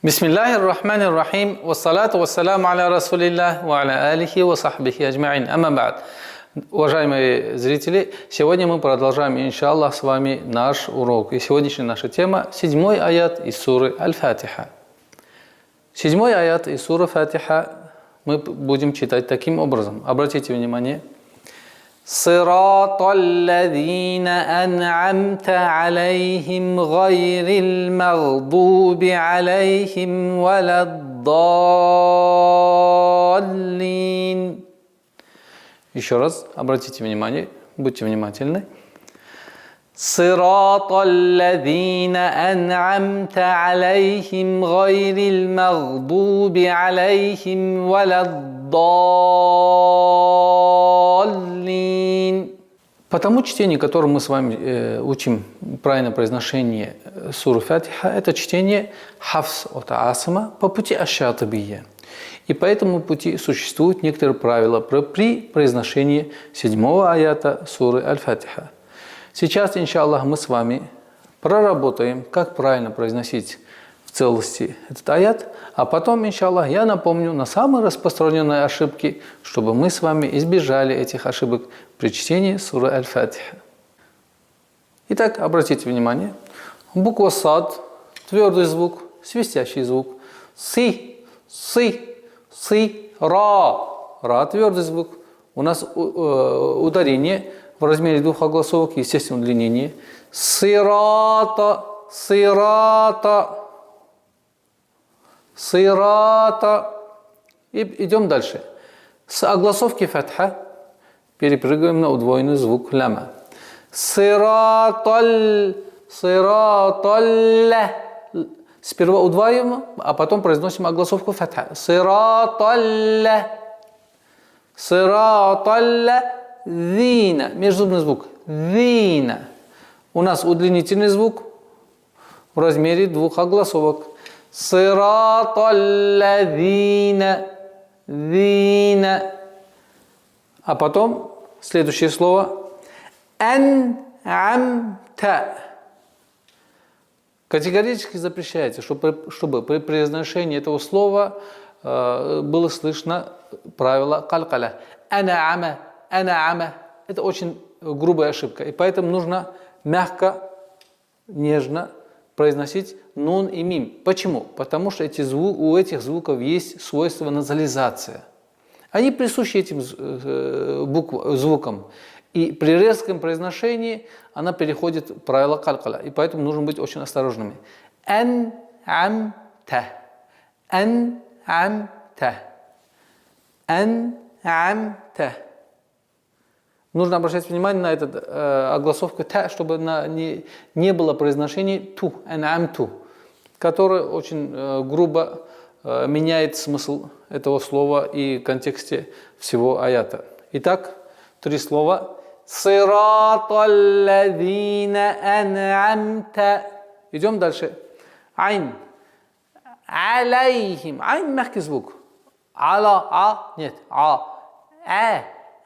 Бисмиллахир рахманир рахим, вассалату вассаламу аля расулиллах, ва аля алихи ва сахбихи аджмаин. Амма ба'д. Уважаемые зрители, сегодня мы продолжаем, иншаллах, с вами наш урок. И сегодняшняя наша тема – 7-й аят из суры Аль-Фатиха. 7-й аят из суры Фатиха мы будем читать таким образом. Обратите внимание. صراط الذين أنعمت عليهم غير المغضوب عليهم ولا الضالين. Еще раз обратите внимание, будьте внимательны. صراط الذين أنعمت عليهم غير المغضوب عليهم ولا الضالين. По тому чтению, которым мы с вами учим правильное произношение суры Фатиха, это чтение хафс от Асима по пути аш-Шатибия. И по этому пути существуют некоторые правила при произношении 7-го аята суры Аль-Фатиха. Сейчас, иншаллах, мы с вами проработаем, как правильно произносить в целости этот аят, а потом, иншаллах, я напомню на самые распространенные ошибки, чтобы мы с вами избежали этих ошибок при чтении суры Аль-Фатиха. Итак, обратите внимание, буква сад, твердый звук, свистящий звук, си, ра, твердый звук. У нас ударение в размере двух огласовок, естественно, удлинение. Сирата. И идем дальше. С огласовки фатха перепрыгиваем на удвоенный звук ляма. Сираталь. Сперва удваиваем, а потом произносим огласовку фатха. Сираталь. Вина. Межзубный звук. Вина. У нас удлинительный звук в размере двух огласовок. Сираталлазина. Вина. А потом следующее слово. Ан'амта. Категорически запрещается, чтобы при произношении этого слова было слышно правило калькаля. Ан'ама. Это очень грубая ошибка. И поэтому нужно мягко, нежно произносить нун и мим. Почему? Потому что у этих звуков есть свойство назализация. Они присущи этим звукам. И при резком произношении она переходит в правило калькаля. И поэтому нужно быть очень осторожными. Ан'амта. Нужно обращать внимание на эту огласовку та, чтобы не было произношения ту, ан'амту, которое очень грубо меняет смысл этого слова и в контексте всего аята. Итак, 3 слова. Сираталлазина ан'амта. Идем дальше. Айн. Алейхим. Айн мягкий звук. Нет.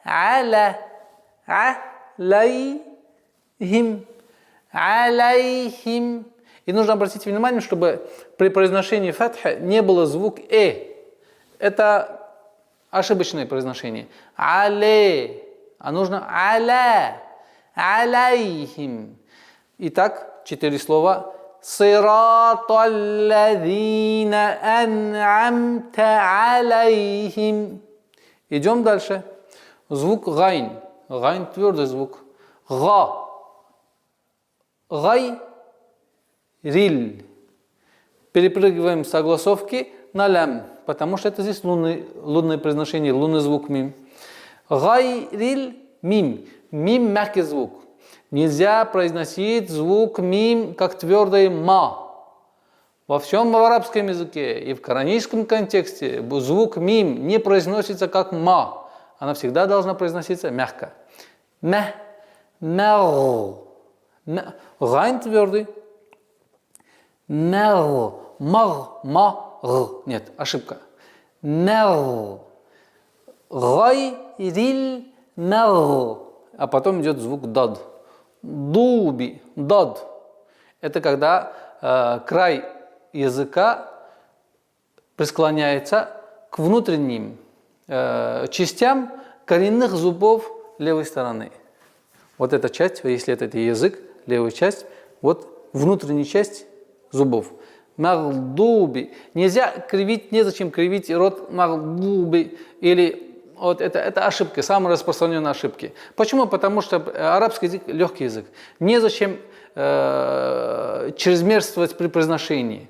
Аля. Алейхим. И нужно обратить внимание, чтобы при произношении фатха не было звук Это ошибочное произношение. Але. А нужно аля. Алейхим. Итак, 4 слова. Сираталлазина ан'амта алейхим. Идем дальше. Звук гайн. Гайн твердый звук. Гай. Риль. Перепрыгиваем с огласовки на лям, потому что это здесь лунное произношение, лунный звук мим. Гай. Риль. Мим. Мим мягкий звук. Нельзя произносить звук мим как твердый ма. Во всем арабском языке и в кораническом контексте звук мим не произносится как ма. Она всегда должна произноситься мягко. Гайн твердый. Нет, ошибка. Гайриль. А потом идет звук дад. Дуби. Дад. Это когда край языка присклоняется к внутренним частям коренных зубов левой стороны. Вот эта часть, если это язык, левая часть, вот внутренняя часть зубов. Магдуби. Нельзя кривить, незачем кривить рот магдуби. Или вот это ошибки, самые распространенные ошибки. Почему? Потому что арабский язык легкий язык. Незачем чрезмерствовать при произношении.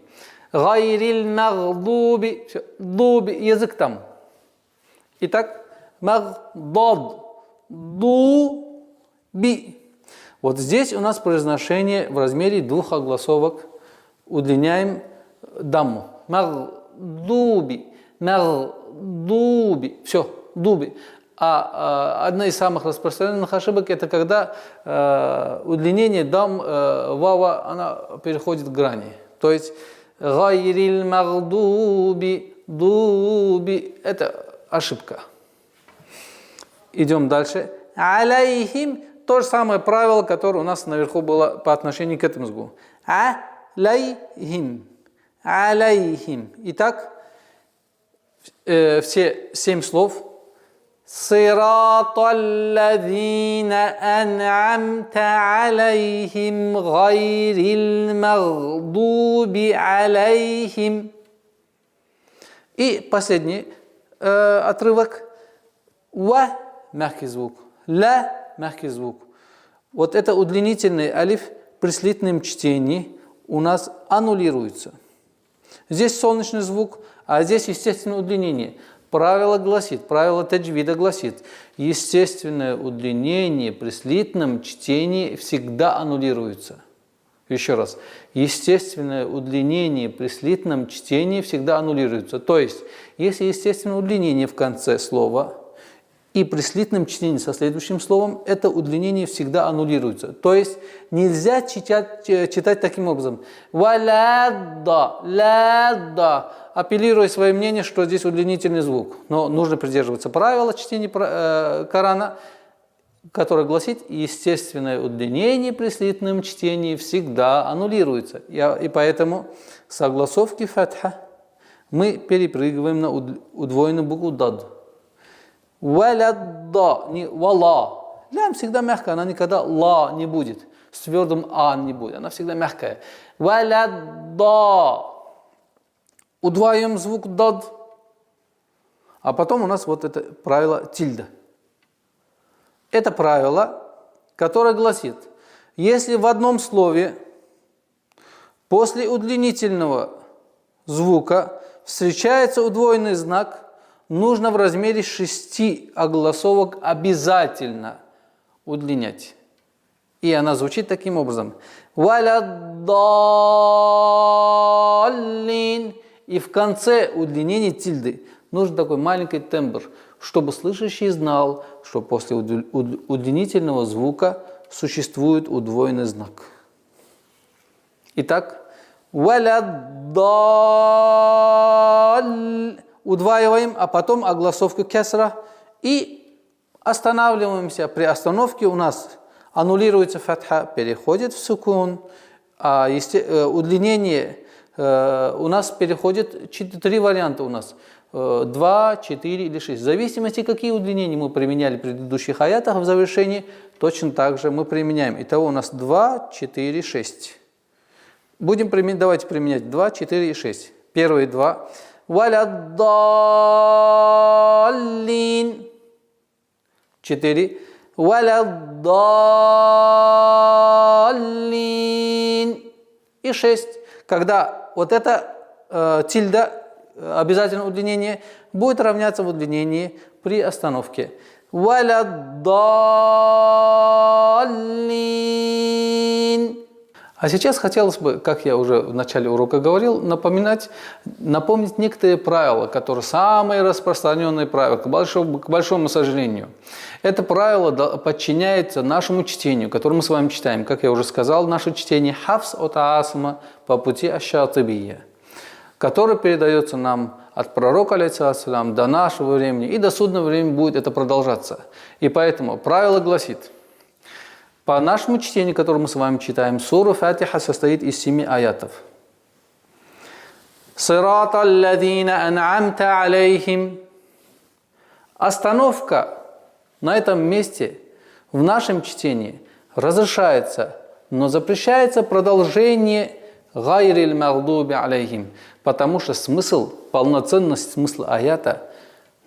Гайриль магдуби. Дуби. Язык там. Итак, магдад. Дуби. Вот здесь у нас произношение в размере двух огласовок. Удлиняем дамму. Магдуби. Магдуби. Все, дуби. А одна из самых распространенных ошибок это когда удлинение дам вава она переходит к грани. То есть гайриль магдуби дуби. Это ошибка. Идем дальше. Алейхим. То же самое правило, которое у нас наверху было по отношению к этому звуку. Алейхим. Алейхим. Итак, все 7 слов. Сираталлазина ан'амта алейхим гайрил магдуби алейхим. И последний отрывок. Ва мягкий звук. Ла мягкий звук. Вот это удлинительный алиф при слитном чтении у нас аннулируется. Здесь солнечный звук, а здесь естественное удлинение. Правило гласит, правило таджвида гласит, естественное удлинение при слитном чтении всегда аннулируется. Еще раз. Естественное удлинение при слитном чтении всегда аннулируется. То есть, если естественное удлинение в конце слова и при слитном чтении со следующим словом, это удлинение всегда аннулируется. То есть нельзя читать таким образом. Валядда, лядда, апеллируя свое мнение, что здесь удлинительный звук. Но нужно придерживаться правила чтения Корана, которое гласит, естественное удлинение при слитном чтении всегда аннулируется. И поэтому с огласовки фатха мы перепрыгиваем на удвоенную букву дад. Валядда, не вала. Лям всегда мягкая, она никогда ла не будет. С твердым а не будет, она всегда мягкая. Валядда. Удваиваем звук дад. А потом у нас вот это правило тильда. Это правило, которое гласит, если в одном слове после удлинительного звука встречается удвоенный знак, нужно в размере 6 огласовок обязательно удлинять. И она звучит таким образом. Валяддаллин. И в конце удлинения тильды нужен такой маленький тембр, чтобы слышащий знал, что после удлинительного звука существует удвоенный знак. Итак, валяддаллин. Удваиваем, а потом огласовку кесра и останавливаемся. При остановке у нас аннулируется фатха, переходит в сукун, а удлинение у нас переходит 3 варианта у нас. 2, 4 или 6. В зависимости, какие удлинения мы применяли в предыдущих аятах в завершении, точно так же мы применяем. Итого у нас 2, 4, 6. Давайте применять 2, 4 и 6. Первые 2. Валяддаллин. 4. Валяддаллин. И 6. Когда вот это тильда, обязательно удлинение, будет равняться в удлинении при остановке. Валяддаллин. А сейчас хотелось бы, как я уже в начале урока говорил, напомнить некоторые правила, которые самые распространенные правила, к большому сожалению. Это правило подчиняется нашему чтению, которое мы с вами читаем. Как я уже сказал, наше чтение хафс от аасма по пути аш-Шатибия, которое передается нам от пророка, алейхиссалям, до нашего времени, и до судного времени будет это продолжаться. И поэтому правило гласит, по нашему чтению, которое мы с вами читаем, сура Фатиха состоит из 7 аятов. Сирата алладина ан'амта алейхим. Остановка на этом месте в нашем чтении разрешается, но запрещается продолжение гайрил магдуби алейхим, потому что смысл, полноценность смысла аята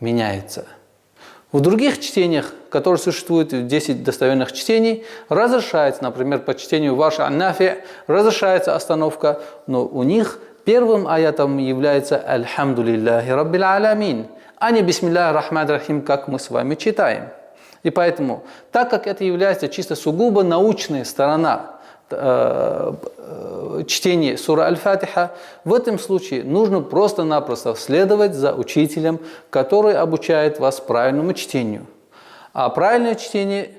меняется. В других чтениях, которые существуют в 10 достоверных чтений, разрешается, например, по чтению Варш ан-Нафи, разрешается остановка, но у них первым аятом является «Альхамду лиллахи раббил аламин», а не «Бисмиллахи рахмани рахим», как мы с вами читаем. И поэтому, так как это является чисто сугубо научная сторона чтения сура Аль-Фатиха, в этом случае нужно просто-напросто следовать за учителем, который обучает вас правильному чтению. А правильное чтение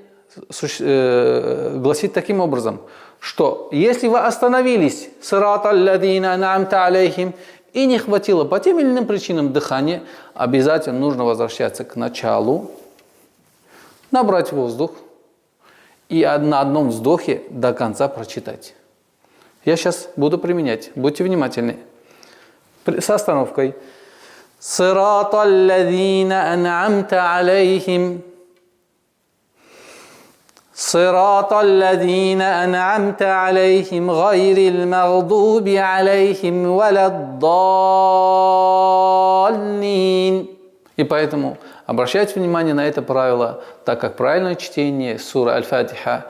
гласит таким образом, что если вы остановились «Сирата алладина ан'амта алейхим» и не хватило по тем или иным причинам дыхания, обязательно нужно возвращаться к началу, набрать воздух и на одном вздохе до конца прочитать. Я сейчас буду применять. Будьте внимательны. С остановкой. «Сирата алладина ан'амта алейхим». «Сирата алладина ан'амта алейхим гайрил магдуби алейхим валаддаллин». И поэтому обращайте внимание на это правило, так как правильное чтение суры Аль-Фатиха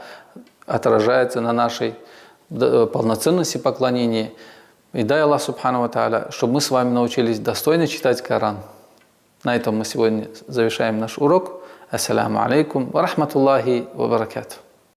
отражается на нашей полноценности поклонения. И дай Аллах Субхану ва Тааля, чтобы мы с вами научились достойно читать Коран. На этом мы сегодня завершаем наш урок. Ассаламу алейкум ва рахматуллахи ва баракатух.